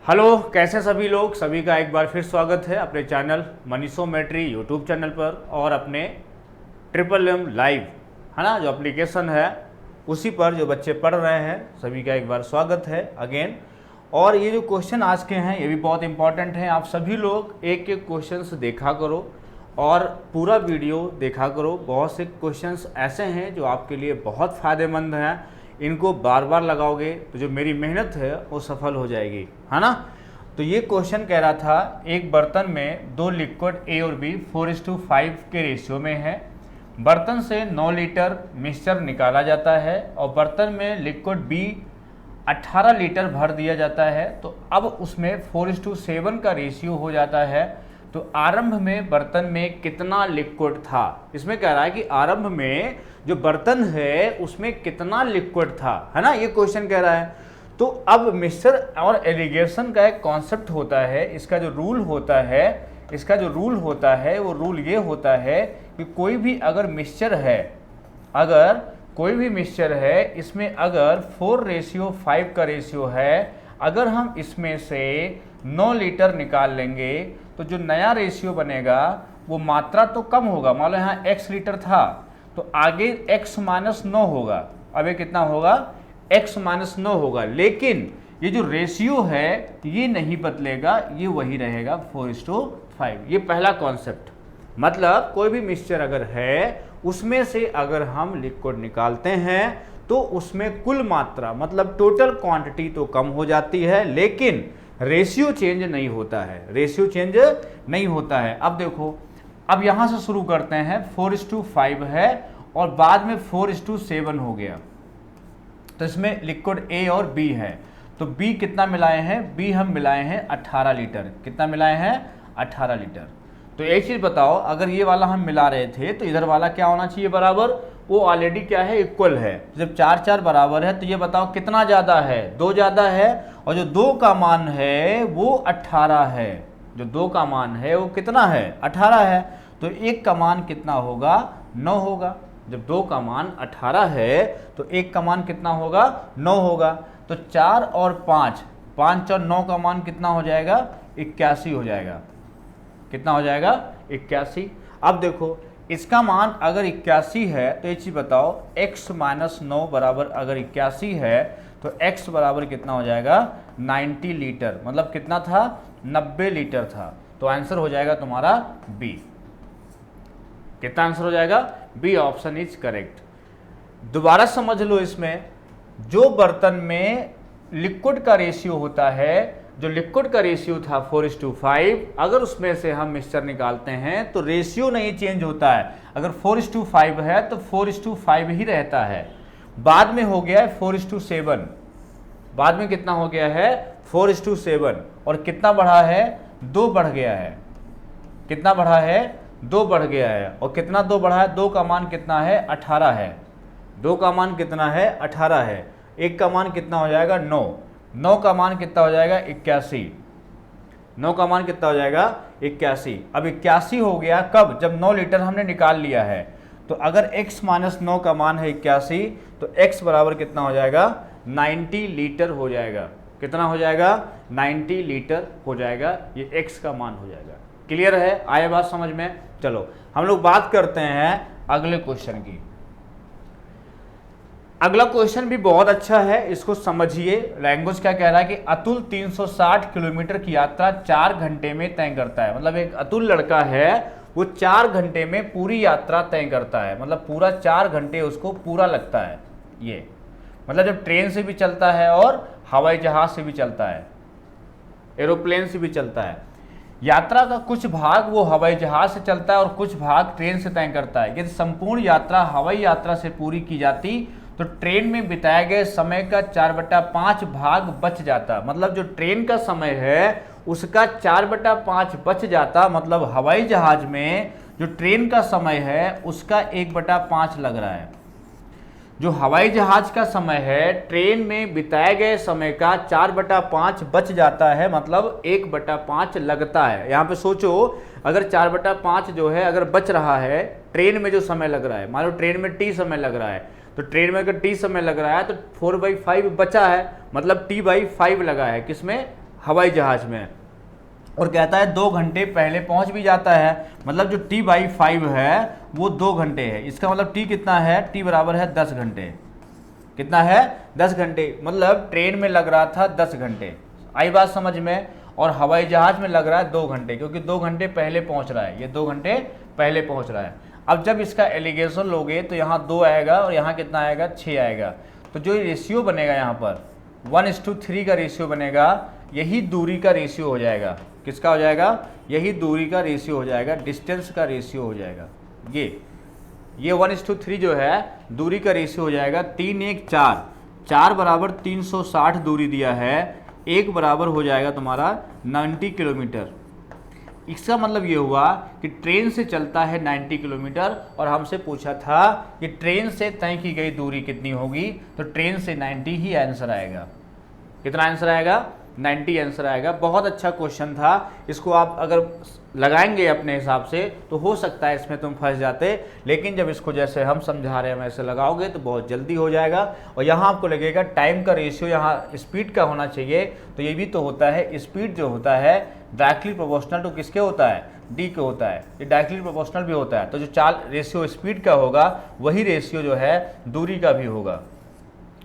Hello, कैसे सभी लोग। सभी का एक बार फिर स्वागत है अपने चैनल मनीषोमेट्री यूट्यूब चैनल पर और अपने ट्रिपल एम लाइव है ना, जो एप्लीकेशन है उसी पर जो बच्चे पढ़ रहे हैं सभी का एक बार स्वागत है अगेन। और ये जो क्वेश्चन आज के हैं ये भी बहुत इंपॉर्टेंट हैं। आप सभी लोग एक एक क्वेश्चंस देखा करो और पूरा वीडियो देखा करो। बहुत से क्वेश्चंस ऐसे हैं जो आपके लिए बहुत फ़ायदेमंद हैं। इनको बार बार लगाओगे तो जो मेरी मेहनत है वो सफल हो जाएगी, है ना। तो ये क्वेश्चन कह रहा था एक बर्तन में दो लिक्विड ए और बी 4:5 के रेशियो में है। बर्तन से 9 लीटर मिक्सचर निकाला जाता है और बर्तन में लिक्विड बी 18 लीटर भर दिया जाता है। तो अब उसमें 4:7 का रेशियो हो जाता है। तो आरंभ में बर्तन में कितना लिक्विड था। इसमें कह रहा है कि आरंभ में जो बर्तन है उसमें कितना लिक्विड था, है ना, ये क्वेश्चन कह रहा है। तो अब मिक्सचर और इरिगेशन का एक कॉन्सेप्ट होता है। इसका जो रूल होता है वो रूल ये होता है कि कोई भी अगर मिक्सचर है इसमें अगर 4:5 का रेशियो है, अगर हम इसमें से 9 लीटर निकाल लेंगे तो जो नया रेशियो बनेगा वो मात्रा तो कम होगा। मान लो यहाँ x लीटर था तो आगे x-9 होगा। अब ये कितना होगा, x-9 होगा। लेकिन ये जो रेशियो है ये नहीं बदलेगा, ये वही रहेगा 4:5। ये पहला कॉन्सेप्ट। मतलब कोई भी मिक्सचर अगर है उसमें से अगर हम लिक्विड निकालते हैं तो उसमें कुल मात्रा मतलब टोटल क्वांटिटी तो कम हो जाती है, लेकिन रेशियो चेंज नहीं होता है। अब देखो, अब यहां से शुरू करते हैं। 4:5 है और बाद में 4:7 हो गया। तो इसमें लिक्विड ए और बी है। तो बी कितना मिलाए हैं, बी हम मिलाए हैं 18 लीटर। कितना मिलाए हैं, 18 लीटर। तो एक चीज बताओ, अगर ये वाला हम मिला रहे थे तो इधर वाला क्या होना चाहिए, बराबर। वो ऑलरेडी क्या है, इक्वल है। जब 4 बराबर है तो ये बताओ कितना ज्यादा है, 2 ज्यादा है। और जो 2 का मान है वो 18 है। जो 2 का मान है वो कितना है, 18 है। तो 1 का मान कितना होगा, 9 होगा। जब 2 का मान 18 है तो 1 का मान कितना होगा, 9 होगा। तो 4 और 5 और 9 का मान कितना हो जाएगा, 81 हो जाएगा। कितना हो जाएगा, 81। अब देखो इसका मान अगर 81 है तो ये चीज बताओ, x-9 बराबर अगर 81 है तो x बराबर कितना हो जाएगा, 90 लीटर। मतलब कितना था, 90 लीटर था। तो आंसर हो जाएगा तुम्हारा बी। कितना आंसर हो जाएगा, बी ऑप्शन इज करेक्ट। दोबारा समझ लो, इसमें जो बर्तन में लिक्विड का रेशियो होता है, जो लिक्विड का रेशियो था 4:5, अगर उसमें से हम मिक्सचर निकालते हैं तो रेशियो नहीं चेंज होता है। अगर 4:5 है तो 4:5 ही रहता है। बाद में हो गया है 4:7। बाद में कितना हो गया है, 4:7। और कितना बढ़ा है, 2 बढ़ गया है। कितना बढ़ा है, 2 बढ़ गया है। और कितना 2 बढ़ा है, 2 का मान कितना है, 18 है। 2 का मान कितना है, 18 है। 1 का मान कितना हो जाएगा, 9। 9 का मान कितना हो जाएगा, 81। 9 का मान कितना हो जाएगा, 81। अब 81 हो गया कब, जब 9 लीटर हमने निकाल लिया है। तो अगर x-9 का मान है 81 तो x बराबर कितना हो जाएगा, 90 लीटर हो जाएगा। कितना हो जाएगा, 90 लीटर हो जाएगा। ये x का मान हो जाएगा। क्लियर है, आए बात समझ में। चलो हम लोग बात करते हैं अगले क्वेश्चन की। अगला क्वेश्चन भी बहुत अच्छा है, इसको समझिए। लैंग्वेज क्या कह रहा है कि अतुल 360 किलोमीटर की यात्रा 4 घंटे में तय करता है। मतलब एक अतुल लड़का है, वो 4 घंटे में पूरी यात्रा तय करता है। मतलब पूरा 4 घंटे उसको पूरा लगता है। ये मतलब जब ट्रेन से भी चलता है और हवाई जहाज से भी चलता है, एरोप्लेन से भी चलता है। यात्रा का कुछ भाग वो हवाई जहाज से चलता है और कुछ भाग ट्रेन से तय करता है। यदि संपूर्ण यात्रा हवाई यात्रा से पूरी की जाती तो ट्रेन में बिताए गए समय का 4/5 भाग बच जाता। मतलब जो ट्रेन का समय है उसका 4/5 बच जाता। मतलब हवाई जहाज में जो ट्रेन का समय है उसका 1/5 लग रहा है। जो हवाई जहाज का समय है ट्रेन में बिताए गए समय का 4/5 बच जाता है। मतलब 1/5 लगता है। यहाँ पे सोचो, अगर 4/5 जो है अगर बच रहा है, ट्रेन में जो समय लग रहा है, मान लो ट्रेन में t समय लग रहा है, तो ट्रेन में अगर t समय लग रहा है तो 4/5 बचा है। मतलब t/5 लगा है, किसमें, हवाई जहाज में, और कहता है 2 घंटे पहले पहुंच भी जाता है, मतलब जो t/5 है वो 2 घंटे है। इसका मतलब t कितना है, t बराबर है 10 घंटे। कितना है, 10 घंटे, मतलब ट्रेन में लग रहा था 10 घंटे। आई बात समझ में? और हवाई जहाज में लग रहा है 2 घंटे, क्योंकि 2 घंटे पहले पहुंच रहा है, ये 2 घंटे पहले पहुंच रहा है। अब जब इसका एलिगेशन लोगे तो यहाँ 2 आएगा और यहाँ कितना आएगा, 6 आएगा। तो जो रेशियो बनेगा यहाँ पर 1:3 का रेशियो बनेगा, यही दूरी का रेशियो हो जाएगा। किसका हो जाएगा, यही दूरी का रेशियो हो जाएगा, डिस्टेंस का रेशियो हो जाएगा। ये 1:3 जो है दूरी का रेशियो हो जाएगा। 3 1 4, 4 बराबर 360 दूरी दिया है, 1 बराबर हो जाएगा तुम्हारा 90 किलोमीटर। इसका मतलब ये हुआ कि ट्रेन से चलता है 90 किलोमीटर, और हमसे पूछा था कि ट्रेन से तय की गई दूरी कितनी होगी, तो ट्रेन से 90 ही आंसर आएगा। कितना आंसर आएगा, 90 आंसर आएगा। बहुत अच्छा क्वेश्चन था, इसको आप अगर लगाएंगे अपने हिसाब से तो हो सकता है इसमें तुम फंस जाते, लेकिन जब इसको जैसे हम समझा रहे हैं वैसे लगाओगे तो बहुत जल्दी हो जाएगा। और यहाँ आपको लगेगा टाइम का रेशियो यहाँ स्पीड का होना चाहिए, तो ये भी तो होता है, स्पीड जो होता है डायरेक्टली प्रोपोर्शनल टू किसके होता है, डी के होता है, ये डायरेक्टली प्रोपोर्शनल भी होता है। तो जो चाल रेशियो स्पीड का होगा वही रेशियो जो है दूरी का भी होगा।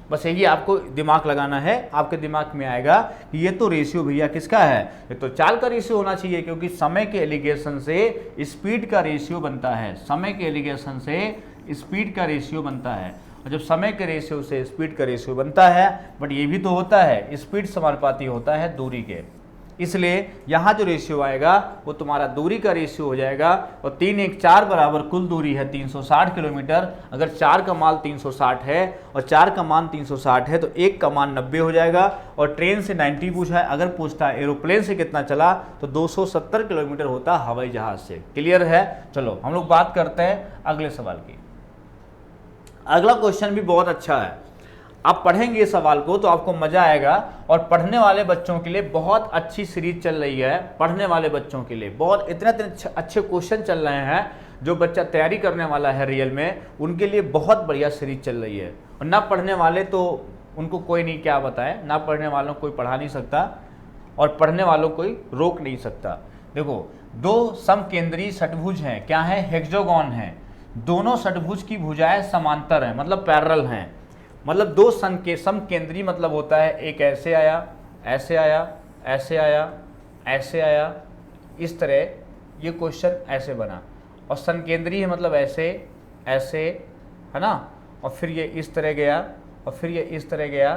बस यही आपको दिमाग लगाना है, आपके दिमाग में आएगा कि ये तो रेशियो भैया किसका है, ये तो चाल का रेशियो होना चाहिए, क्योंकि समय के एलिगेशन से स्पीड का रेशियो बनता है। समय के एलिगेशन से स्पीड का रेशियो बनता है, और जब समय के रेशियो से स्पीड का रेशियो बनता है, बट ये भी तो होता है स्पीड समानुपाती होता है दूरी के, इसलिए यहाँ जो रेशियो आएगा वो तुम्हारा दूरी का रेशियो हो जाएगा। और 3 1 4 बराबर कुल दूरी है 360 किलोमीटर। अगर 4 का मान 360 है और 4 का मान 360 है तो 1 का मान 90 हो जाएगा। और ट्रेन से 90 पूछा है, अगर पूछता है एरोप्लेन से कितना चला तो 270 किलोमीटर होता है हवाई जहाज से। क्लियर है? चलो हम लोग बात करते हैं अगले सवाल की। अगला क्वेश्चन भी बहुत अच्छा है, आप पढ़ेंगे इस सवाल को तो आपको मजा आएगा, और पढ़ने वाले बच्चों के लिए बहुत अच्छी सीरीज चल रही है। पढ़ने वाले बच्चों के लिए बहुत इतने अच्छे क्वेश्चन चल रहे हैं, जो बच्चा तैयारी करने वाला है रियल में उनके लिए बहुत बढ़िया सीरीज चल रही है। और ना पढ़ने वाले तो उनको कोई नहीं क्या बताए, ना पढ़ने वालों को कोई पढ़ा नहीं सकता और पढ़ने वालों को कोई रोक नहीं सकता। देखो, 2 समकेंद्रीय षटभुज हैं, क्या है, हेक्सागोन है। दोनों षटभुज की भुजाएं समांतर हैं, मतलब पैरेलल हैं। मतलब 2 समकेंद्रीय मतलब होता है एक ऐसे आया, ऐसे आया, ऐसे आया, ऐसे आया, इस तरह ये क्वेश्चन ऐसे बना। और संकेंद्रीय मतलब ऐसे ऐसे, है ना, और फिर ये इस तरह गया, और फिर ये इस तरह गया,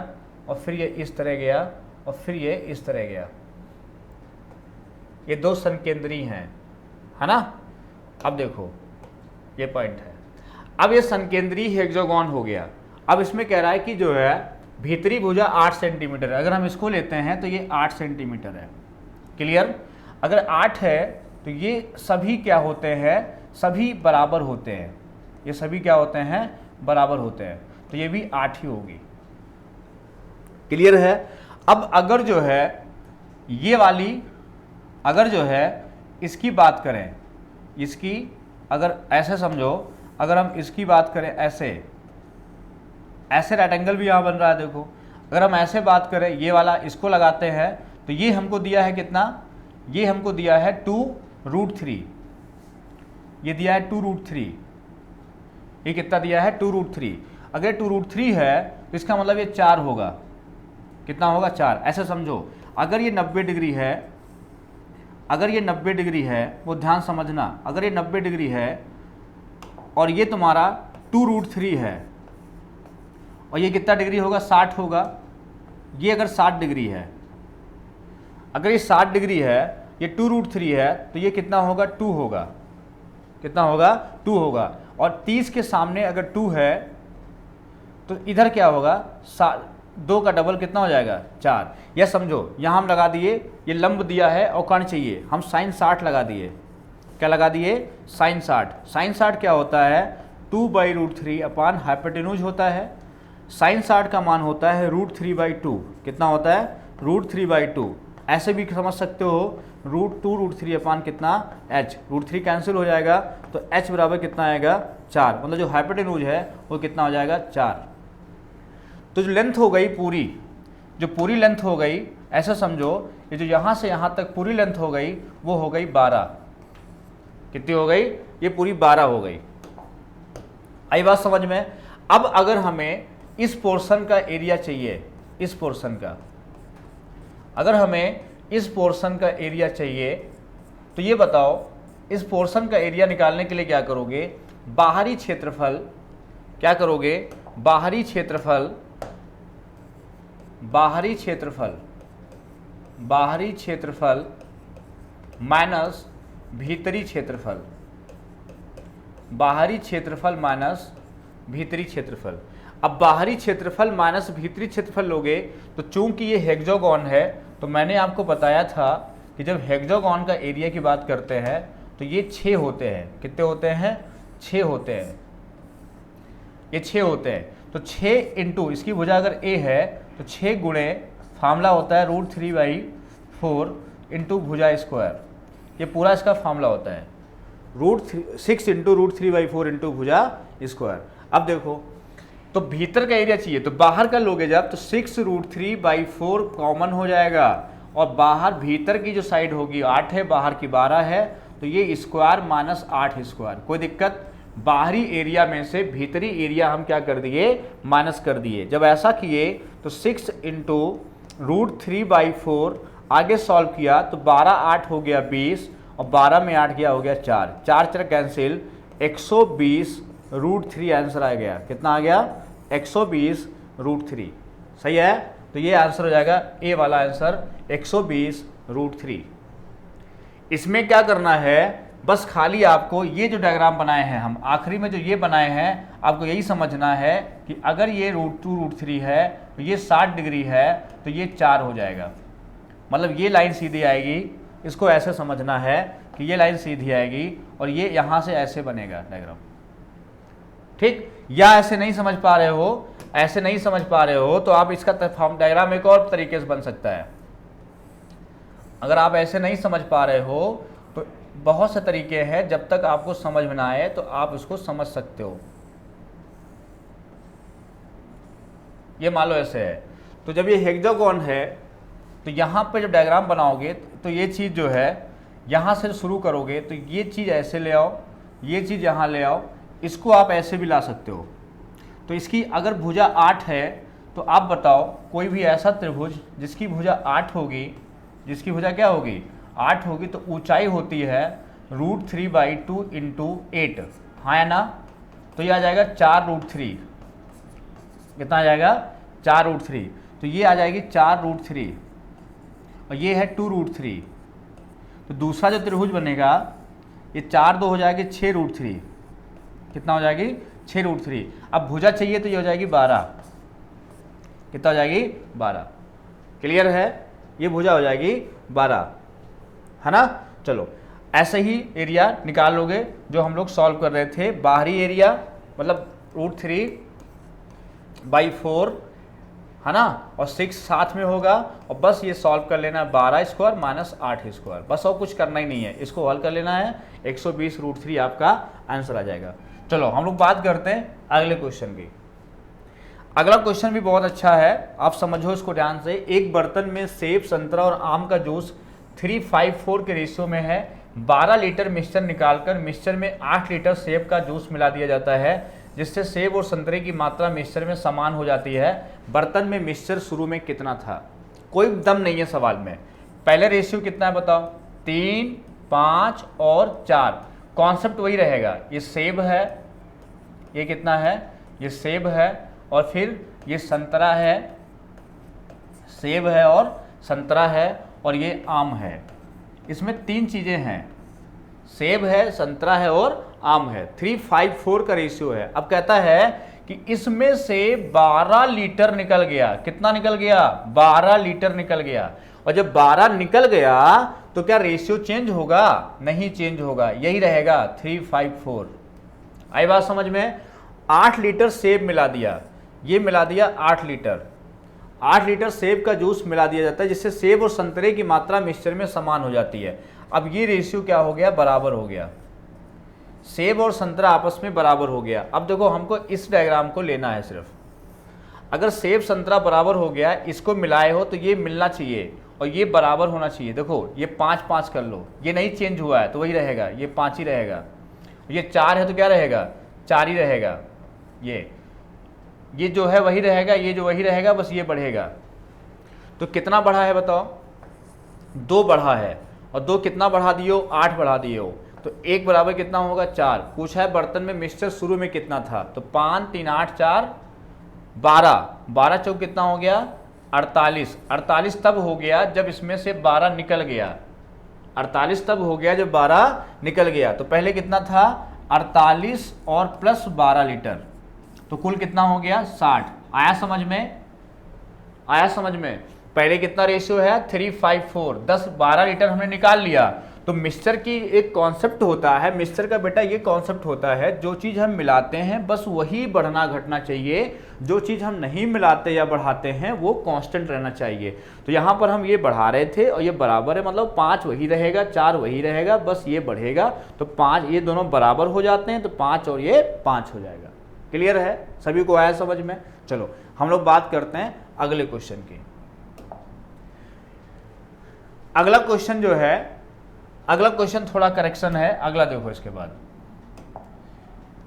और फिर ये इस तरह गया, और फिर ये इस तरह गया। ये 2 संकेंद्रीय हैं, है ना। अब देखो ये पॉइंट है। अब ये संकेंद्रीय हेक्सागोन हो गया। अब इसमें कह रहा है कि जो है भीतरी भुजा 8 सेंटीमीटर है। अगर हम इसको लेते हैं तो ये 8 सेंटीमीटर है। क्लियर? अगर 8 है तो ये सभी क्या होते हैं, सभी बराबर होते हैं। ये सभी क्या होते हैं, बराबर होते हैं, तो ये भी 8 ही होगी। क्लियर है? अब अगर जो है ये वाली, अगर जो है इसकी बात करें, इसकी अगर ऐसे समझो, अगर हम इसकी बात करें ऐसे, ऐसे राइट एंगल भी यहाँ बन रहा है। देखो, अगर हम ऐसे बात करें, ये वाला इसको लगाते हैं तो ये हमको दिया है कितना, ये हमको दिया है 2√3, ये दिया है 2√3, ये कितना दिया है 2√3। अगर 2√3 है तो इसका मतलब ये 4 होगा। कितना होगा, 4। ऐसे समझो, अगर ये 90 डिग्री है, अगर ये 90 डिग्री है, वो ध्यान समझना, अगर ये 90 डिग्री है और ये तुम्हारा 2√3 है, और ये कितना डिग्री होगा, 60 होगा। ये अगर 60 डिग्री है, अगर ये 60 डिग्री है, ये 2√3 है, तो ये कितना होगा, 2 होगा। कितना होगा, 2 होगा। और 30 के सामने अगर 2 है तो इधर क्या होगा, 2 का डबल कितना हो जाएगा, 4। यह समझो, यहाँ हम लगा दिए, ये लंब दिया है और कर्ण चाहिए, हम sin 60 लगा दिए। क्या लगा दिए, sin 60। sin 60 क्या होता है, 2/√3 अपान हाइपोटेन्यूज होता है। sin 60 का मान होता है √3/2। कितना होता है, √3/2। ऐसे भी समझ सकते हो, √2√3 अपान कितना, h। √3 कैंसिल हो जाएगा तो h बराबर कितना आएगा, 4। मतलब जो हाइपोटेन्यूज है वो कितना हो जाएगा, 4। तो जो लेंथ हो गई पूरी, जो पूरी लेंथ हो गई, ऐसा समझो ये जो यहाँ से यहाँ तक पूरी लेंथ हो गई वो हो गई 12। कितनी हो गई? ये पूरी 12 हो गई। आई बात समझ में? अब अगर हमें इस पोर्शन का एरिया चाहिए, इस पोर्शन का, अगर हमें इस पोर्शन का एरिया चाहिए तो ये बताओ इस पोर्शन का एरिया निकालने के लिए क्या करोगे? बाहरी क्षेत्रफल, क्या करोगे? बाहरी क्षेत्रफल, बाहरी क्षेत्रफल, बाहरी क्षेत्रफल माइनस भीतरी क्षेत्रफल, बाहरी क्षेत्रफल माइनस भीतरी क्षेत्रफल। अब बाहरी क्षेत्रफल माइनस भीतरी क्षेत्रफल लोगे तो चूंकि ये हेक्सागोन है, तो मैंने आपको बताया था कि जब हेक्सागोन का एरिया की बात करते हैं तो ये 6 होते हैं। कितने होते हैं? 6 होते हैं, ये 6 होते हैं। तो 6 इंटू इसकी भुजा अगर a है तो 6 गुणे फार्मूला होता है √3/4 इंटू भुजा स्क्वायर। ये पूरा इसका फार्मूला होता है 6 इंटू √3/4 इंटू भुजा स्क्वायर। अब देखो तो भीतर का एरिया चाहिए तो बाहर का लोगे जब तो 6√3/4 कॉमन हो जाएगा और बाहर भीतर की जो साइड होगी 8 है, बाहर की 12 है, तो ये स्क्वायर माइनस 8 स्क्वायर। कोई दिक्कत? बाहरी एरिया में से भीतरी एरिया हम क्या कर दिए? माइनस कर दिए। जब ऐसा किए तो 6 इंटू √3/4 आगे सॉल्व किया तो 12 8 हो गया 20 और 12 में 8 गया हो गया 4, 4 कैंसिल, 120√3 आंसर आ गया। कितना आ गया? 120√3। सही है? तो ये आंसर हो जाएगा ए वाला आंसर 120√3। इसमें क्या करना है? बस खाली आपको ये जो डायग्राम बनाए हैं हम आखिरी में जो ये बनाए हैं, आपको यही समझना है कि अगर ये √2√3 है तो ये 60 डिग्री है तो ये 4 हो जाएगा। मतलब ये लाइन सीधी आएगी, इसको ऐसे समझना है कि ये लाइन सीधी आएगी और ये यहाँ से ऐसे बनेगा डायग्राम। ठीक? या ऐसे नहीं समझ पा रहे हो, ऐसे नहीं समझ पा रहे हो तो आप इसका डायग्राम एक और तरीके से बन सकता है। अगर आप ऐसे नहीं समझ पा रहे हो तो बहुत से तरीके हैं, जब तक आपको समझ में ना आए तो आप इसको समझ सकते हो। ये मान लो ऐसे है, तो जब ये हेक्सागोन है तो यहाँ पे जब डायग्राम बनाओगे तो ये चीज़ जो है यहाँ से शुरू करोगे तो ये चीज़ ऐसे ले आओ, ये चीज़ यहाँ ले आओ, इसको आप ऐसे भी ला सकते हो। तो इसकी अगर भुजा 8 है तो आप बताओ कोई भी ऐसा त्रिभुज जिसकी भुजा 8 होगी, जिसकी भुजा क्या होगी? 8 होगी, तो ऊंचाई होती है √3/2 इंटू 8। हाँ या ना? तो ये आ जाएगा 4√3। कितना आ जाएगा? 4√3। तो ये आ जाएगी 4√3 और ये है 2√3। तो दूसरा जो त्रिभुज बनेगा ये 4 2 हो जाएगी 6√3। कितना हो जाएगी? 6√3। अब भुजा चाहिए तो ये हो जाएगी 12। कितना हो जाएगी? 12। क्लियर है? ये भुजा हो जाएगी 12, है ना? चलो ऐसे ही एरिया निकाल लोगे जो हम लोग सॉल्व कर रहे थे। बाहरी एरिया मतलब √3/4, है ना? और 6 साथ में होगा और बस ये सॉल्व कर लेना 12 स्क्वायर माइनस 8 स्क्वायर, बस और कुछ करना ही नहीं है। इसको हल कर लेना है, 120√3 आपका आंसर आ जाएगा। चलो हम लोग बात करते हैं अगले क्वेश्चन की। अगला क्वेश्चन भी बहुत अच्छा है, आप समझो इसको ध्यान से। एक बर्तन में सेब, संतरा और आम का जूस 3:5:4 के रेशियो में है। 12 लीटर मिक्सचर निकालकर मिक्सचर में 8 लीटर सेब का जूस मिला दिया जाता है, जिससे सेब और संतरे की मात्रा मिक्सचर में समान हो जाती है। बर्तन में मिक्सचर शुरू में कितना था? कोई दम नहीं है सवाल में। पहले रेशियो कितना है बताओ? 3, 5 और 4। कॉन्सेप्ट वही रहेगा। ये सेब है, ये कितना है? ये सेब है और फिर ये संतरा है, सेब है और संतरा है और ये आम है। इसमें 3 चीज़ें हैं, सेब है, संतरा है और आम है। 3:5:4 का रेशियो है। अब कहता है कि इसमें से 12 लीटर निकल गया। कितना निकल गया? 12 लीटर निकल गया। और जब 12 निकल गया तो क्या रेशियो चेंज होगा? नहीं चेंज होगा, यही रहेगा 3:5:4। आई बात समझ में? 8 लीटर सेब मिला दिया, ये मिला दिया 8 लीटर। 8 लीटर सेब का जूस मिला दिया जाता है, जिससे सेब और संतरे की मात्रा मिक्सचर में समान हो जाती है। अब ये रेशियो क्या हो गया? बराबर हो गया। सेब और संतरा आपस में बराबर हो गया। अब देखो हमको इस डायग्राम को लेना है सिर्फ। अगर सेब संतरा बराबर हो गया, इसको मिलाए हो तो ये मिलना चाहिए और ये बराबर होना चाहिए। देखो ये 5 5 कर लो, ये नहीं चेंज हुआ है तो वही रहेगा, ये 5 ही रहेगा। ये 4 है तो क्या रहेगा, 4 ही रहेगा। ये जो है वही रहेगा, ये जो वही रहेगा, बस ये बढ़ेगा। तो कितना बढ़ा है बताओ, 2 बढ़ा है, और 2 कितना बढ़ा दियो, 8 बढ़ा दियो। तो 1 बराबर कितना होगा, 4। पूछा है बर्तन में मिक्सचर शुरू में कितना था, तो 5 3 8 4 12, 12 चौक कितना हो गया, 48। 48 तब हो गया जब इसमें से 12 निकल गया। 48 तब हो गया जब 12 निकल गया। तो पहले कितना था, 48 और प्लस 12 लीटर, तो कुल कितना हो गया, 60। आया समझ में, आया समझ में। पहले कितना रेशियो है, 3:5:4, 10-12 लीटर हमने निकाल लिया। तो मिक्सचर की एक कॉन्सेप्ट होता है, मिक्सचर का बेटा ये कॉन्सेप्ट होता है, जो चीज़ हम मिलाते हैं बस वही बढ़ना घटना चाहिए, जो चीज़ हम नहीं मिलाते या बढ़ाते हैं वो कांस्टेंट रहना चाहिए। तो यहाँ पर हम ये बढ़ा रहे थे और ये बराबर है, मतलब 5 वही रहेगा, 4 वही रहेगा, बस ये बढ़ेगा। तो 5, ये दोनों बराबर हो जाते हैं, तो 5 और ये 5 हो जाएगा। क्लियर है, सभी को आया समझ में। चलो हम लोग बात करते हैं अगले क्वेश्चन की। अगला क्वेश्चन जो है, अगला क्वेश्चन थोड़ा करेक्शन है, अगला देखो इसके बाद।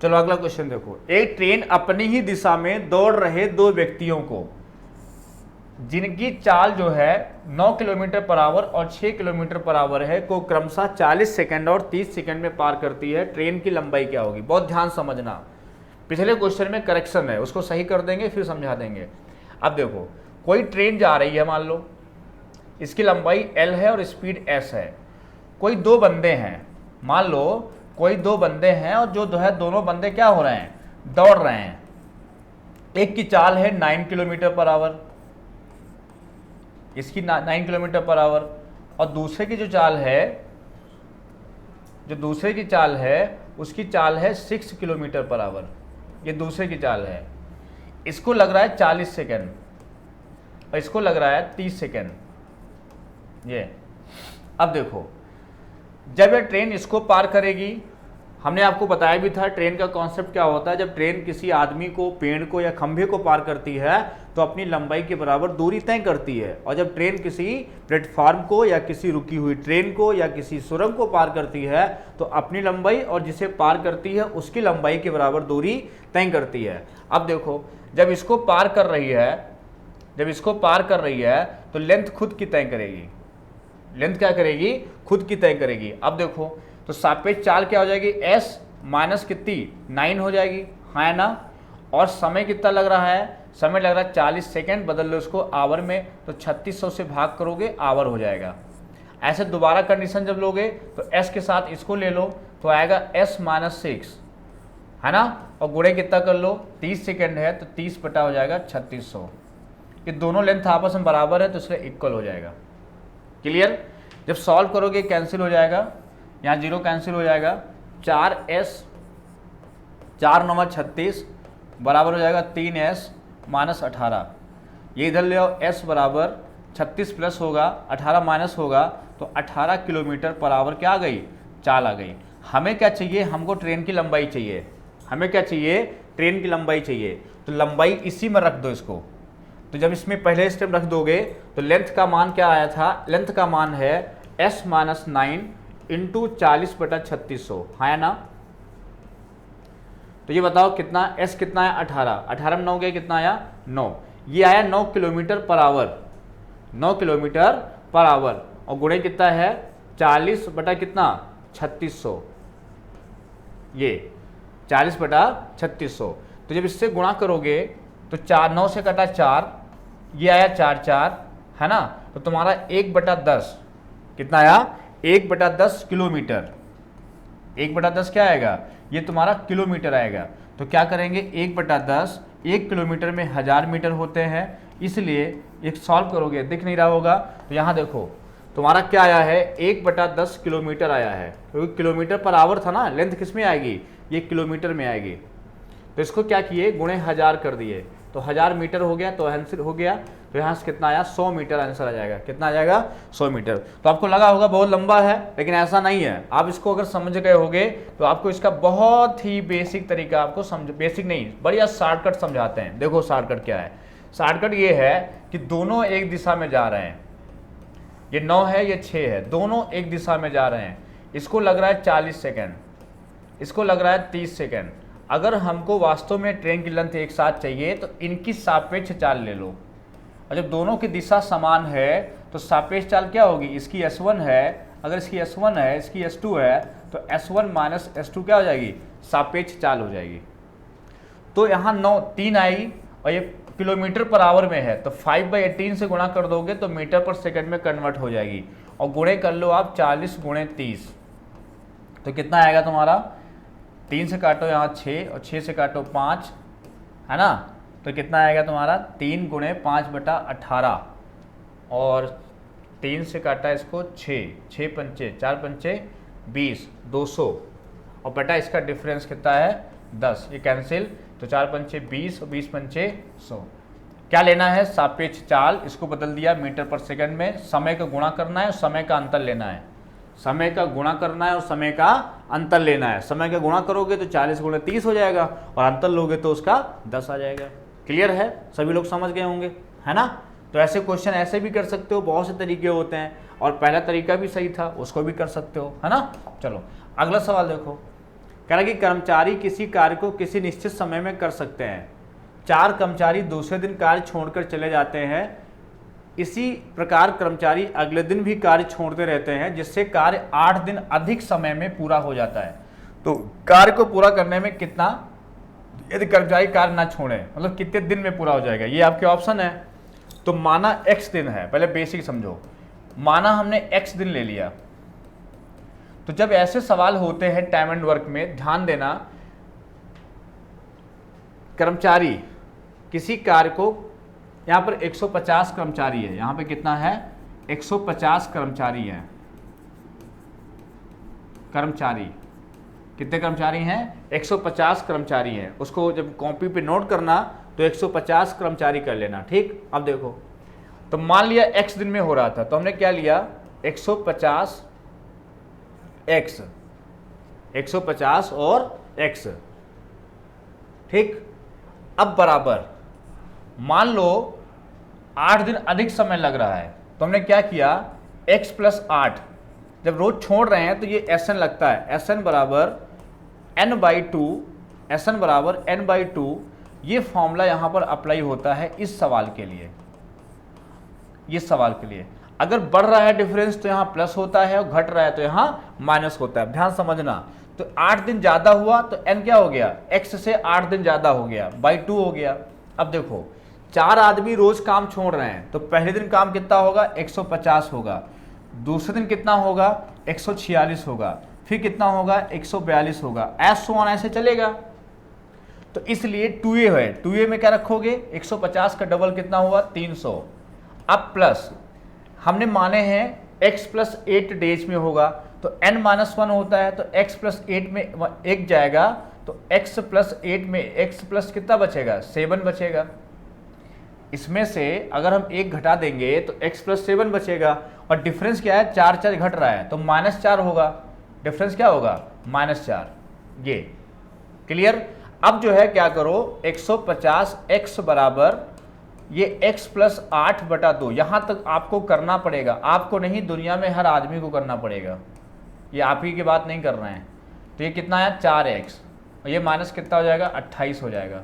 चलो अगला क्वेश्चन देखो। एक ट्रेन अपनी ही दिशा में दौड़ रहे 2 व्यक्तियों को, जिनकी चाल जो है 9 किलोमीटर पर आवर और 6 किलोमीटर पर आवर है, को क्रमशः 40 सेकंड और 30 सेकंड में पार करती है। ट्रेन की लंबाई क्या होगी। बहुत ध्यान समझना, पिछले क्वेश्चन में करेक्शन है, उसको सही कर देंगे फिर समझा देंगे। अब देखो, कोई ट्रेन जा रही है, मान लो इसकी लंबाई L है और स्पीड S है। कोई 2 बंदे हैं, मान लो कोई 2 बंदे हैं, और जो है दोनों बंदे क्या हो रहे हैं, दौड़ रहे हैं। एक की चाल है 9 किलोमीटर पर आवर, इसकी 9 किलोमीटर पर आवर, और दूसरे की जो चाल है, जो दूसरे की चाल है उसकी चाल है 6 किलोमीटर पर आवर। ये दूसरे की चाल है, इसको लग रहा है 40 सेकेंड और इसको लग रहा है 30 सेकेंड। ये अब देखो, जब ये ट्रेन इसको पार करेगी, हमने आपको बताया भी था ट्रेन का कॉन्सेप्ट क्या होता है। जब ट्रेन किसी आदमी को, पेड़ को या खंभे को पार करती है तो अपनी लंबाई के बराबर दूरी तय करती है, और जब ट्रेन किसी प्लेटफार्म को या किसी रुकी हुई ट्रेन को या किसी सुरंग को पार करती है तो अपनी लंबाई और जिसे पार करती है उसकी लंबाई के बराबर दूरी तय करती है। अब देखो, जब इसको पार कर रही है, जब इसको पार कर रही है तो लेंथ खुद की तय करेगी। लेंथ क्या करेगी, खुद की तय करेगी। अब देखो, तो सापेक्ष चाल क्या हो जाएगी, S माइनस कितनी 9 हो जाएगी, है ना। और समय कितना लग रहा है, समय लग रहा है 40 सेकेंड, बदल लो इसको आवर में, तो 3600 से भाग करोगे आवर हो जाएगा। ऐसे दोबारा कंडीशन जब लोगे तो S के साथ इसको ले लो तो आएगा S माइनस 6, है ना, और गुणे कितना कर लो, 30 सेकेंड है तो 30 बटा हो जाएगा 3600। ये दोनों लेंथ आपस में बराबर है तो इसलिए इक्वल हो जाएगा। क्लियर। जब सॉल्व करोगे कैंसिल हो जाएगा, यहाँ 0 कैंसिल हो जाएगा, 4S 4 9 36 बराबर हो जाएगा 3S माइनस 18। ये इधर ले आओ, S बराबर 36 प्लस होगा 18 माइनस होगा, तो 18 किलोमीटर पर आवर क्या आ गई, चाल आ गई। हमें क्या चाहिए, हमको ट्रेन की लंबाई चाहिए। हमें क्या चाहिए, ट्रेन की लंबाई चाहिए। तो लंबाई इसी में रख दो इसको। तो जब इसमें पहले स्टेप रख दोगे तो लेंथ का मान क्या आया था, लेंथ का मान है S माइनस 9 इंटू 40 बटा 3600, है ना। तो ये बताओ कितना, S कितना है 18, 18 में 9 गया, कितना आया 9। ये आया 9 kilometre per hour, 9 kilometre per hour, और गुणे कितना है 40 बटा कितना 3600, ये 40 बटा 3600। तो जब इससे गुणा करोगे तो 4, 9 से कटा 4, ये आया 4 4, है ना। तो तुम्हारा 1/10 कितना आया, 1/10 किलोमीटर। 1/10 क्या आएगा, ये तुम्हारा किलोमीटर आएगा। तो क्या करेंगे, 1/10, 1 किलोमीटर में 1000 मीटर होते हैं, इसलिए एक सॉल्व करोगे दिख नहीं रहा होगा। तो यहाँ देखो तुम्हारा क्या आया है, 1/10 किलोमीटर आया है, क्योंकि किलोमीटर पर आवर था ना, लेंथ किस में आएगी, ये किलोमीटर में आएगी। तो इसको क्या किए, गुणे 1000 कर दिए, तो 1000 मीटर हो गया, तो आंसर हो गया। तो यहाँ से कितना आया, 100 मीटर आंसर आ जाएगा। कितना आ जाएगा, 100 मीटर। तो आपको लगा होगा बहुत लंबा है, लेकिन ऐसा नहीं है। आप इसको अगर समझ गए होगे तो आपको इसका बहुत ही बेसिक तरीका आपको समझ, बेसिक नहीं बढ़िया शॉर्टकट समझाते हैं। देखो शॉर्टकट क्या है, शॉर्टकट ये है कि दोनों एक दिशा में जा रहे हैं, ये 9 है ये 6 है, दोनों एक दिशा में जा रहे हैं। इसको लग रहा है 40 सेकेंड, इसको लग रहा है 30 सेकेंड। अगर हमको वास्तव में ट्रेन की लेंथ एक साथ चाहिए तो इनकी सापेक्ष चाल ले लो, और जब दोनों की दिशा समान है तो सापेक्ष चाल क्या होगी, इसकी S1 है, अगर इसकी S1 है इसकी S2 है तो S1 माइनस S2 क्या हो जाएगी, सापेक्ष चाल हो जाएगी। तो यहाँ 3 आएगी और ये किलोमीटर पर आवर में है तो 5/18 से गुणा कर दोगे तो मीटर पर सेकंड में कन्वर्ट हो जाएगी, और गुणे कर लो आप 40 × 30 तो कितना आएगा तुम्हारा, 3 से काटो यहाँ 6 और 6 से काटो 5, है ना, तो कितना आएगा तुम्हारा 3 × 5/18 और 3 से काटा इसको 6, 6 पंचे 4 पंचे 20, 200 और बेटा इसका डिफरेंस कितना है 10, ये कैंसिल, तो 4 पंचे 20 और 20 पंचे 100। क्या लेना है, सापेक्ष चाल, इसको बदल दिया मीटर पर सेकंड में, समय का गुणा करना है और समय का अंतर लेना है, समय का गुणा करना है और समय का अंतर लेना है। समय का गुणा करोगे तो 40 × 30 हो जाएगा और अंतर लोगे तो उसका 10 आ जाएगा। क्लियर है, सभी लोग समझ गए होंगे, है ना। तो ऐसे क्वेश्चन ऐसे भी कर सकते हो, बहुत से तरीके होते हैं, और पहला तरीका भी सही था, उसको भी कर सकते हो, है ना। चलो अगला सवाल देखो, कह रहा है कि कर्मचारी किसी कार्य को किसी निश्चित समय में कर सकते हैं, 4 कर्मचारी दूसरे दिन कार्य छोड़कर चले जाते हैं, इसी प्रकार कर्मचारी अगले दिन भी कार्य छोड़ते रहते हैं, जिससे कार्य 8 दिन अधिक समय में पूरा हो जाता है। तो कार्य को पूरा करने में कितना, यदि कर्मचारी कार्य ना छोड़े मतलब कितने दिन में पूरा हो जाएगा, ये आपके ऑप्शन है। तो माना x दिन है, पहले बेसिक समझो, माना हमने x दिन ले लिया। तो जब ऐसे सवाल होते हैं टाइम एंड वर्क में, ध्यान देना, कर्मचारी किसी कार्य को, यहाँ पर 150 कर्मचारी है, यहाँ पे कितना है 150 कर्मचारी हैं, कर्मचारी कितने कर्मचारी हैं 150 कर्मचारी हैं। उसको जब कॉपी पे नोट करना तो 150 कर्मचारी कर लेना, ठीक। अब देखो, तो मान लिया x दिन में हो रहा था, तो हमने क्या लिया 150 x, 150 और x, ठीक। अब बराबर मान लो 8 दिन अधिक समय लग रहा है, तो हमने क्या किया x + 8, जब रोज छोड़ रहे हैं तो ये Sn लगता है, Sn बराबर n/2, Sn बराबर n/2, ये फॉर्मूला यहाँ पर अप्लाई होता है इस सवाल के लिए, इस सवाल के लिए। अगर बढ़ रहा है डिफरेंस तो यहाँ प्लस होता है और घट रहा है तो यहाँ माइनस होता है, ध्यान समझना। तो 8 दिन ज़्यादा हुआ तो n क्या हो गया, x से 8 दिन ज़्यादा हो गया, /2 हो गया। अब देखो 4 आदमी रोज काम छोड़ रहे हैं, तो पहले दिन काम कितना होगा 150 होगा, दूसरे दिन कितना होगा 146 होगा, फिर कितना होगा 142 होगा, ऐसे चलेगा। तो इसलिए 2a है, 2a में क्या रखोगे 150 का डबल कितना हुआ 300। अब प्लस हमने माने हैं x + 8 डेज में होगा, तो n-1 होता है, तो x + 8 में 1 जाएगा, तो x + 8 में x प्लस कितना बचेगा 7 बचेगा। इसमें से अगर हम 1 घटा देंगे तो x + 7 बचेगा, और डिफरेंस क्या है 4 घट रहा है तो -4 होगा, डिफरेंस क्या होगा -4। ये क्लियर। अब जो है क्या करो 150x बराबर ये x + 8/2, यहाँ तक आपको करना पड़ेगा, आपको नहीं दुनिया में हर आदमी को करना पड़ेगा, ये आप ही की बात नहीं कर रहे हैं। तो ये कितना है 4x, और ये माइनस कितना हो जाएगा 28 हो जाएगा।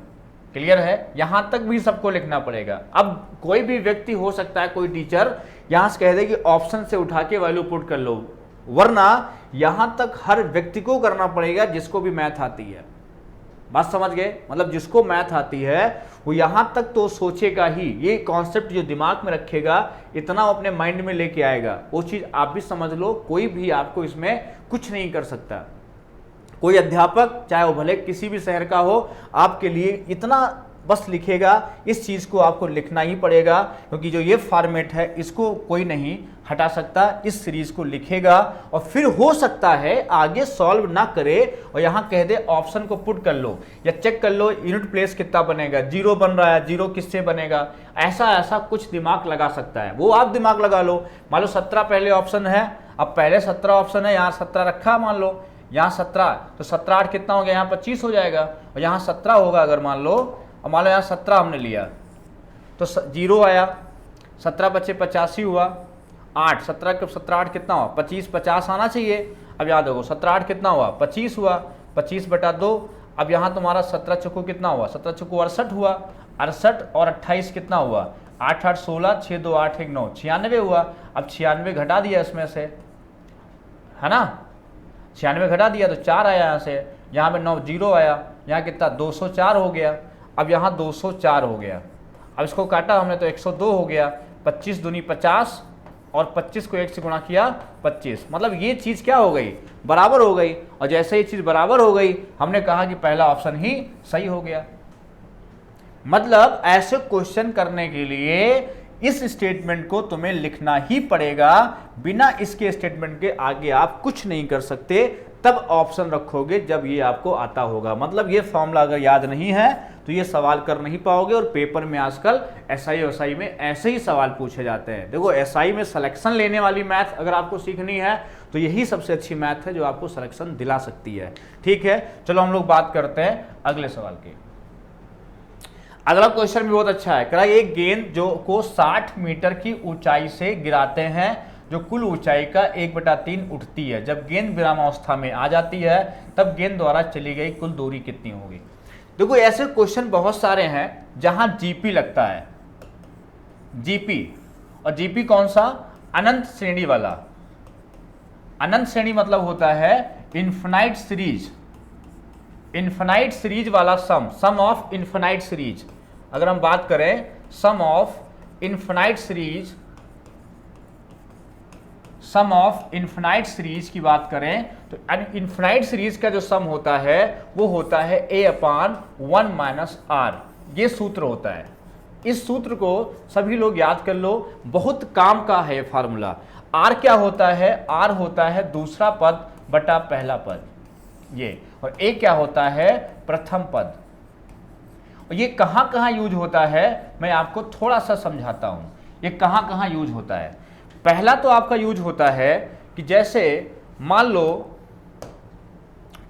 क्लियर है, यहाँ तक भी सबको लिखना पड़ेगा। अब कोई भी व्यक्ति हो सकता है, कोई टीचर यहाँ से कह दे कि ऑप्शन से उठा के वैल्यू पुट कर लो, वरना यहाँ तक हर व्यक्ति को करना पड़ेगा जिसको भी मैथ आती है। बात समझ गए, मतलब जिसको मैथ आती है वो यहाँ तक तो सोचेगा ही, ये कॉन्सेप्ट जो दिमाग में रखेगा इतना वो अपने माइंड में लेके आएगा, वो चीज़ आप भी समझ लो। कोई भी आपको इसमें कुछ नहीं कर सकता, कोई अध्यापक चाहे वो भले किसी भी शहर का हो, आपके लिए इतना बस लिखेगा, इस चीज़ को आपको लिखना ही पड़ेगा, क्योंकि जो ये फॉर्मेट है इसको कोई नहीं हटा सकता। इस सीरीज को लिखेगा और फिर हो सकता है आगे सॉल्व ना करे और यहाँ कह दे ऑप्शन को पुट कर लो या चेक कर लो यूनिट प्लेस कितना बनेगा, 0 बन रहा है, 0 किससे बनेगा, ऐसा कुछ दिमाग लगा सकता है, वो आप दिमाग लगा लो। मान लो 17 पहले ऑप्शन है, अब पहले 17 ऑप्शन है, यहाँ 17 रखा, मान लो यहाँ 17, तो 17 8 कितना हो गया, यहाँ 25 हो जाएगा, और यहाँ 17 होगा अगर मान लो, और मान लो यहाँ 17 हमने लिया, तो 0 आया, 17 बचे 85 हुआ, 8 17 के 17 8 कितना हुआ 25, 50 आना चाहिए। अब याद होगा 17 8 कितना हुआ 25 हुआ, 25 बटा 2। अब यहाँ तुम्हारा 17 चौको कितना हुआ, 17 चौको 68 हुआ, 68 और 28 कितना हुआ 8 8 16, 6 2 8 1 9, 96 हुआ। अब 96 घटा दिया इसमें से, है ना, 96 घटा दिया तो 4 आया यहाँ से, यहाँ पे 9 0 आया, यहाँ कितना 204 हो गया। अब यहाँ 204 हो गया। अब इसको काटा हमने तो 102 हो गया, 25 दूनी 50 और 25 को 1 से गुणा किया 25, मतलब ये चीज़ क्या हो गई बराबर हो गई। और जैसे ये चीज़ बराबर हो गई हमने कहा कि पहला ऑप्शन ही सही हो गया। मतलब ऐसे क्वेश्चन करने के लिए इस स्टेटमेंट को तुम्हें लिखना ही पड़ेगा, बिना इसके स्टेटमेंट के आगे आप कुछ नहीं कर सकते। तब ऑप्शन रखोगे जब ये आपको आता होगा। मतलब ये फॉर्मूला अगर याद नहीं है तो ये सवाल कर नहीं पाओगे। और पेपर में आजकल एसआई में ऐसे ही सवाल पूछे जाते हैं। देखो एसआई में सिलेक्शन लेने वाली मैथ अगर आपको सीखनी है तो यही सबसे अच्छी मैथ है जो आपको सिलेक्शन दिला सकती है। ठीक है, चलो हम लोग बात करते हैं अगले सवाल की। अगला क्वेश्चन भी बहुत अच्छा है। कह रहा है एक गेंद जो को 60 मीटर की ऊंचाई से गिराते हैं, जो कुल ऊंचाई का 1/3 उठती है। जब गेंद विरामावस्था में आ जाती है तब गेंद द्वारा चली गई कुल दूरी कितनी होगी। देखो ऐसे क्वेश्चन बहुत सारे हैं जहां जीपी लगता है, जीपी। और जीपी कौन सा, अनंत श्रेणी वाला। अनंत श्रेणी मतलब होता है इन्फिनाइट सीरीज, इन्फिनाइट सीरीज वाला सम ऑफ इन्फिनाइट सीरीज। अगर हम बात करें sum of infinite series, sum of infinite series की बात करें तो इन्फिनाइट सीरीज का जो सम होता है वो होता है a/1 - r। ये सूत्र होता है। इस सूत्र को सभी लोग याद कर लो, बहुत काम का है ये फार्मूला। r क्या होता है, r होता है दूसरा पद बटा पहला पद ये, और a क्या होता है प्रथम पद। और ये कहां कहां यूज होता है मैं आपको थोड़ा सा समझाता हूं, ये कहां कहां यूज होता है। पहला तो आपका यूज होता है कि जैसे मान लो,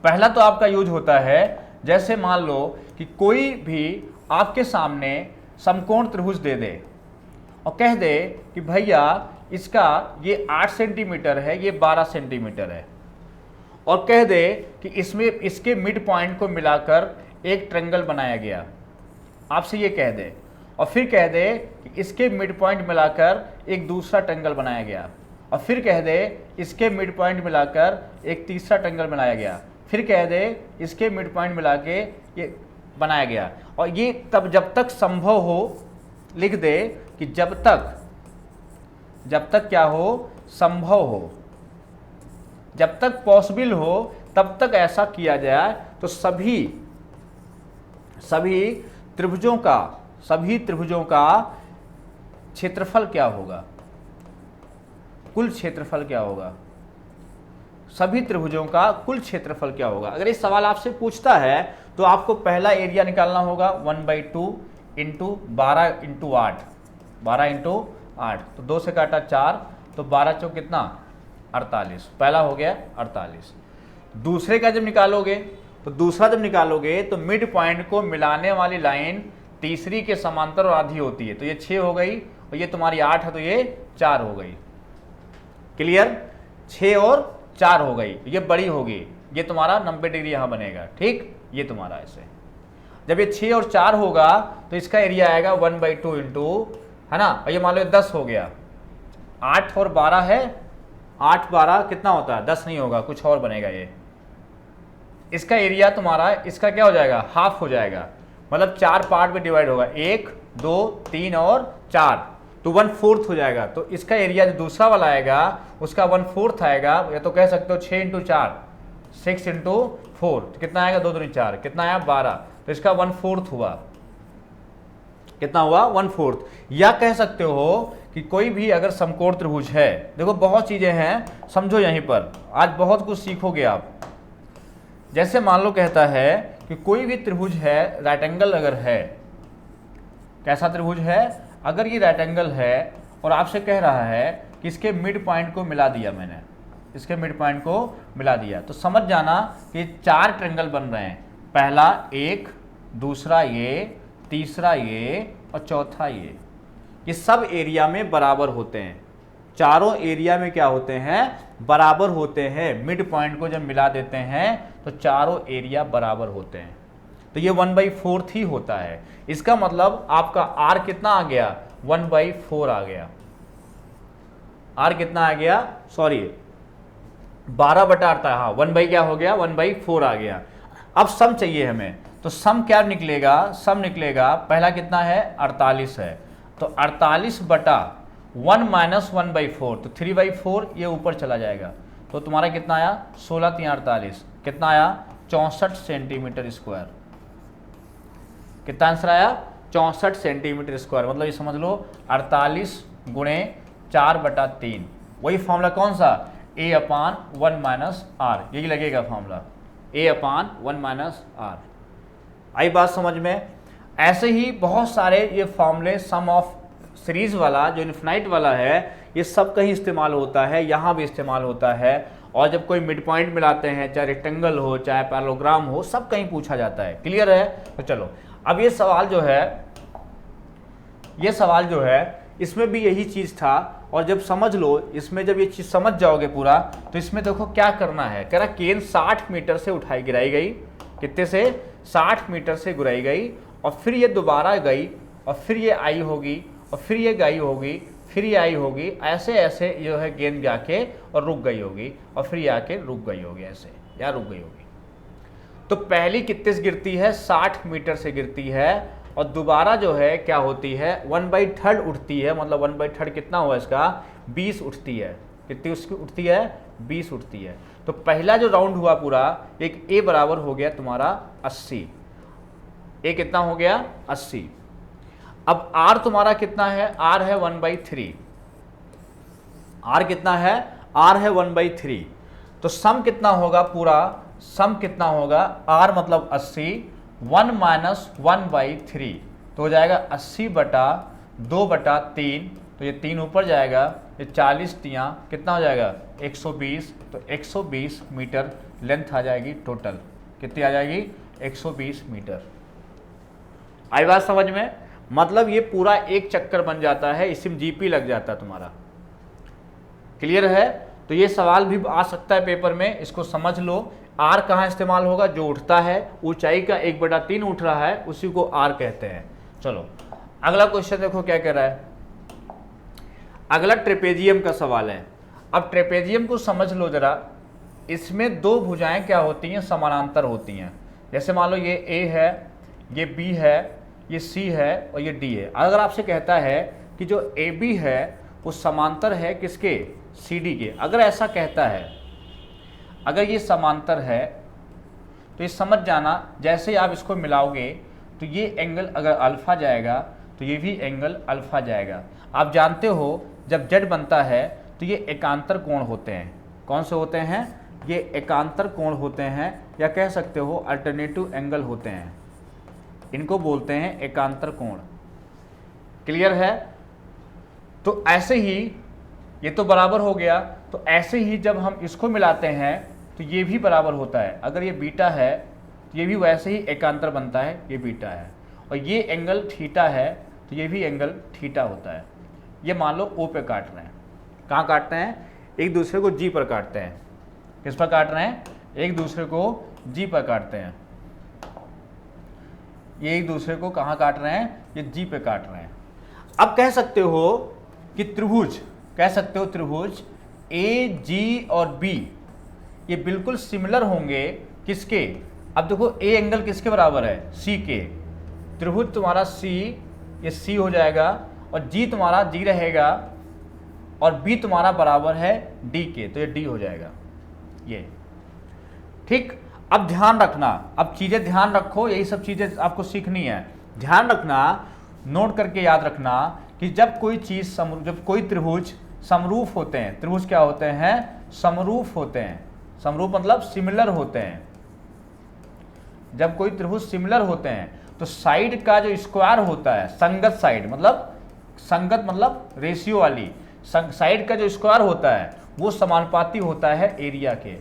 पहला तो आपका यूज होता है जैसे मान लो कि कोई भी आपके सामने समकोण त्रिभुज दे दे और कह दे कि भैया इसका ये 8 सेंटीमीटर है, ये 12 सेंटीमीटर है, और कह दे कि इसमें इसके मिड पॉइंट को मिलाकर एक ट्रायंगल बनाया गया। आपसे ये कह दे और फिर कह दे कि इसके मिड पॉइंट मिलाकर एक दूसरा ट्रायंगल बनाया गया, और फिर कह दे इसके मिड पॉइंट मिलाकर एक तीसरा ट्रायंगल बनाया गया, फिर कह दे इसके मिड पॉइंट मिला के ये बनाया गया। और ये तब जब तक संभव हो लिख दे कि जब तक क्या हो, संभव हो, जब तक पॉसिबल हो तब तक ऐसा किया जाए। तो सभी त्रिभुजों का क्षेत्रफल क्या होगा, कुल क्षेत्रफल क्या होगा, सभी त्रिभुजों का कुल क्षेत्रफल क्या होगा। अगर ये सवाल आपसे पूछता है तो आपको पहला एरिया निकालना होगा 1/2 इंटू 12 इंटू 8, 12 इंटू 8, तो 2 से काटा 4, तो 12 चौक कितना 48, पहला हो गया 48। दूसरे का जब निकालोगे तो मिड पॉइंट को मिलाने वाली लाइन तीसरी के समांतर और आधी होती है, तो ये 6 हो गई, और ये तुम्हारी 8 है तो ये 4 हो गई। क्लियर, 6 और 4 हो गई, ये बड़ी होगी, ये तुम्हारा 90 डिग्री यहां बनेगा। ठीक, ये तुम्हारा ऐसे जब ये 6 और 4 होगा तो इसका एरिया आएगा 1/2 इंटू, है ना, और ये मान लो 10 हो गया, 8 और 12 है, 8 12 कितना होता है 10 नहीं होगा, कुछ और बनेगा ये। इसका एरिया तुम्हारा इसका क्या हो जाएगा, हाफ हो जाएगा, मतलब 4 पार्ट में डिवाइड होगा, 1 2 3 और 4, तो 1/4 हो जाएगा। तो इसका एरिया जो दूसरा वाला आएगा उसका 1/4 आएगा, या तो कह सकते हो 6 इंटू 4, 6 इंटू 4, तो कितना आएगा 2 दूनी 4, कितना आया 12, तो इसका 1/4 हुआ, कितना हुआ 1/4। या कह सकते हो कि कोई भी अगर समकोण त्रिभुज है, देखो बहुत चीजें हैं, समझो यहीं पर आज बहुत कुछ सीखोगे आप। जैसे मान लो कहता है कि कोई भी त्रिभुज है, राइट एंगल अगर है, कैसा त्रिभुज है, अगर ये राइट एंगल है और आपसे कह रहा है कि इसके मिड पॉइंट को मिला दिया मैंने, इसके मिड पॉइंट को मिला दिया, तो समझ जाना कि 4 ट्रायंगल बन रहे हैं। पहला एक, दूसरा ये, तीसरा ये, और चौथा ये सब एरिया में बराबर होते हैं। चारों एरिया में क्या होते हैं, बराबर होते हैं। मिड पॉइंट को जब मिला देते हैं तो चारों एरिया बराबर होते हैं। तो ये 1/4 ही होता है। इसका मतलब आपका r कितना आ गया, 1/4 आ गया। r कितना आ गया, सॉरी 12/8 था, हाँ 1 क्या हो गया, 1/4 आ गया। अब सम चाहिए हमें, तो सम क्या निकलेगा, सम निकलेगा पहला कितना है 48 है, तो 48/1 - 1/4, तो 3/4 ये ऊपर चला जाएगा। तो तुम्हारा कितना आया 16 × 48 कितना आया 64 सेंटीमीटर स्क्वायर। कितना आंसर आया 64 सेंटीमीटर स्क्वायर। मतलब ये समझ लो 48 × 4/3, वही फॉर्मूला कौन सा, A/1 - r, यही लगेगा फॉर्मूला A/1 - r। आई बात समझ में। ऐसे ही बहुत सारे ये फॉर्मूले सम ऑफ सीरीज वाला जो इन्फिनाइट वाला है ये सब कहीं इस्तेमाल होता है, यहाँ भी इस्तेमाल होता है। और जब कोई मिड पॉइंट मिलाते हैं, चाहे रेक्टेंगल हो चाहे पैरेललोग्राम हो, सब कहीं पूछा जाता है। क्लियर है। तो चलो अब ये सवाल जो है इसमें भी यही चीज़ था। और जब समझ लो, इसमें जब ये चीज़ समझ जाओगे पूरा, तो इसमें देखो क्या करना है। कह रहा केन 60 मीटर से गिराई गई, कितने से 60 मीटर से गिराई गई, और फिर ये दोबारा गई, और फिर ये आई होगी, और फिर ये गई होगी, फिर ये आई होगी, ऐसे ऐसे जो है गेंद जाके और रुक गई होगी, और फिर ये आके रुक गई होगी, ऐसे या रुक गई होगी। तो पहली कितने से गिरती है 60 मीटर से गिरती है, और दोबारा जो है क्या होती है 1/3 उठती है। मतलब 1/3 कितना हुआ इसका 20 उठती है। कितनी उसकी उठती है 20 उठती है। तो पहला जो राउंड हुआ पूरा, एक A बराबर हो गया तुम्हारा 80। A कितना हो गया 80। अब R तुम्हारा कितना है, R है 1/3। R कितना है, R है 1/3। तो सम कितना होगा पूरा, सम कितना होगा, R मतलब 80, 1 - 1/3 तो हो जाएगा 80/2/3। तो ये 3 ऊपर जाएगा, ये 40 तियाँ कितना हो जाएगा 120। तो 120 मीटर लेंथ आ जाएगी टोटल। कितनी आ जाएगी 120 मीटर। आई बात समझ में। मतलब ये पूरा एक चक्कर बन जाता है, इसमें GP लग जाता है तुम्हारा। क्लियर है। तो ये सवाल भी आ सकता है पेपर में, इसको समझ लो। R कहाँ इस्तेमाल होगा, जो उठता है, ऊंचाई का 1/3 उठ रहा है, उसी को R कहते हैं। चलो अगला क्वेश्चन देखो क्या कह रहा है। अगला ट्रेपेजियम का सवाल है। अब ट्रेपेजियम को समझ लो जरा। इसमें दो भुजाएं क्या होती हैं, समानांतर होती हैं। जैसे मान लो ये A है, ये B है, ये C है और ये D है। अगर आपसे कहता है कि जो AB है वो समांतर है किसके, CD के, अगर ऐसा कहता है, अगर ये समांतर है तो ये समझ जाना, जैसे आप इसको मिलाओगे तो ये एंगल अगर अल्फा जाएगा तो ये भी एंगल अल्फा जाएगा। आप जानते हो जब जेड बनता है तो ये एकांतर कोण होते हैं। कौन से होते हैं, ये एकांतर कोण होते हैं, या कह सकते हो अल्टरनेटिव एंगल होते हैं। इनको बोलते हैं एकांतर कोण। क्लियर है। तो ऐसे ही ये तो बराबर हो गया, तो ऐसे ही जब हम इसको मिलाते हैं तो ये भी बराबर होता है। अगर ये बीटा है तो ये भी वैसे ही एकांतर बनता है, ये बीटा है, और ये एंगल थीटा है तो ये भी एंगल थीटा होता है। ये मान लो O पे काट रहे हैं। कहाँ काटते हैं, एक दूसरे को G पर काटते हैं। किस पर काट रहे हैं, एक दूसरे को G पर काटते हैं। ये एक दूसरे को कहाँ काट रहे हैं, ये G पे काट रहे हैं। अब कह सकते हो कि त्रिभुज, कह सकते हो त्रिभुज AG और B ये बिल्कुल सिमिलर होंगे किसके। अब देखो A एंगल किसके बराबर है, C के। त्रिभुज तुम्हारा C, ये C हो जाएगा, और G तुम्हारा G रहेगा, और B तुम्हारा बराबर है D के, तो ये D हो जाएगा ये। ठीक। अब ध्यान रखना, अब चीज़ें ध्यान रखो, यही सब चीज़ें आपको सीखनी है। ध्यान रखना, नोट करके याद रखना कि जब कोई चीज़ जब कोई त्रिभुज समरूप होते हैं, त्रिभुज क्या होते हैं, समरूप होते हैं। समरूप मतलब सिमिलर होते हैं। जब कोई त्रिभुज सिमिलर होते हैं तो साइड का जो स्क्वायर होता है, संगत साइड मतलब, संगत मतलब रेशियो वाली साइड का जो स्क्वायर होता है वो समानुपाती होता है एरिया के।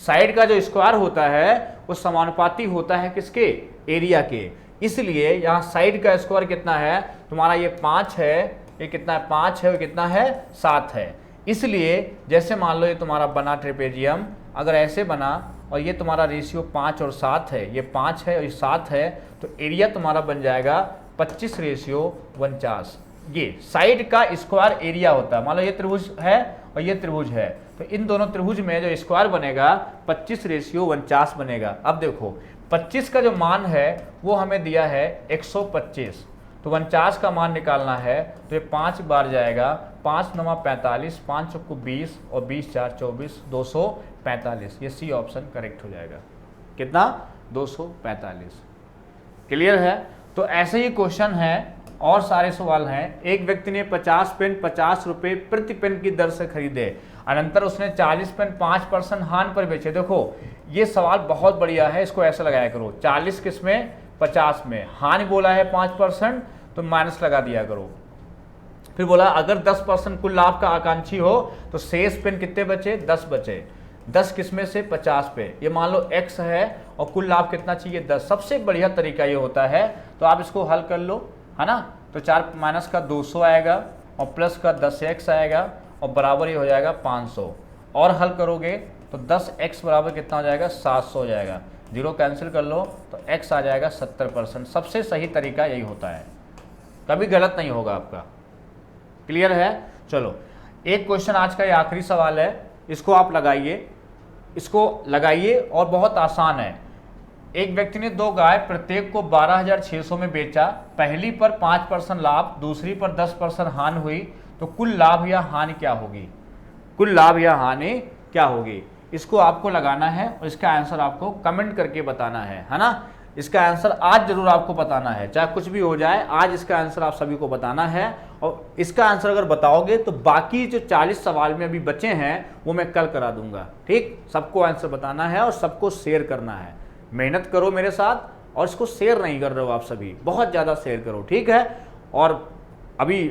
साइड का जो स्क्वायर होता है वो समानुपाती होता है किसके, एरिया के। इसलिए यहाँ साइड का स्क्वायर कितना है तुम्हारा, ये 5 है, ये कितना है 5 है, और कितना है 7 है। इसलिए जैसे मान लो ये तुम्हारा बना ट्रेपेजियम, अगर ऐसे बना और ये तुम्हारा रेशियो 5 और 7 है, ये 5 है और ये 7 है, तो एरिया तुम्हारा बन जाएगा 25:49। ये साइड का स्क्वायर एरिया होता है। मान लो ये त्रिभुज है और ये त्रिभुज है, तो इन दोनों त्रिभुज में जो स्क्वायर बनेगा 25:49 बनेगा। अब देखो 25 का जो मान है वो हमें दिया है 125, तो 49 का मान निकालना है तो ये 5 बार जाएगा, 5 9 45, 5 चौको 20 और 20 4 24, 245। ये सी ऑप्शन करेक्ट हो जाएगा। कितना? 245। क्लियर है? तो ऐसे ही क्वेश्चन है और सारे सवाल हैं। एक व्यक्ति ने 50 पेन 50 रुपये प्रति पेन की दर से खरीदे, अनंतर उसने 40 पेन 5% हान पर बेचे। देखो ये सवाल बहुत बढ़िया है, इसको ऐसे लगाया करो, 40 किस में? 50 में, हानि बोला है 5%, तो माइनस लगा दिया करो। फिर बोला अगर 10% कुल लाभ का आकांक्षी हो तो शेष पेन कितने बचे? 10 बचे। 10 किसमें से? 50 पे। ये मान लो x है और कुल लाभ कितना चाहिए? 10। सबसे बढ़िया तरीका ये होता है, तो आप इसको हल कर लो, है ना। तो 4 माइनस का 200 आएगा और प्लस का 10x आएगा और बराबर ये हो जाएगा 500। और हल करोगे तो 10x बराबर कितना हो जाएगा? 700 हो जाएगा। 0 कैंसिल कर लो तो x आ जाएगा 70%। सबसे सही तरीका यही होता है, कभी गलत नहीं होगा आपका। क्लियर है? चलो एक क्वेश्चन आज का ये आखिरी सवाल है, इसको आप लगाइए, इसको लगाइए और बहुत आसान है। एक व्यक्ति ने 2 गाय प्रत्येक को 12,600 में बेचा, पहली पर 5% लाभ, दूसरी पर 10% हानि हुई, तो कुल लाभ या हानि क्या होगी? कुल लाभ या हानि क्या होगी? इसको आपको लगाना है और इसका आंसर आपको कमेंट करके बताना है ना। इसका आंसर आज जरूर आपको बताना है, चाहे कुछ भी हो जाए, आज इसका आंसर आप सभी को बताना है। और इसका आंसर अगर बताओगे तो बाकी जो 40 सवाल में अभी बचे हैं वो मैं कल करा दूंगा। ठीक, सबको आंसर बताना है और सबको शेयर करना है। मेहनत करो मेरे साथ, और इसको शेयर नहीं कर रहे हो आप सभी, बहुत ज़्यादा शेयर करो, ठीक है। और अभी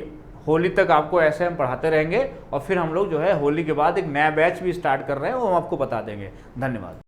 होली तक आपको ऐसे हम पढ़ाते रहेंगे और फिर हम लोग जो है होली के बाद एक नया बैच भी स्टार्ट कर रहे हैं, वो हम आपको बता देंगे। धन्यवाद।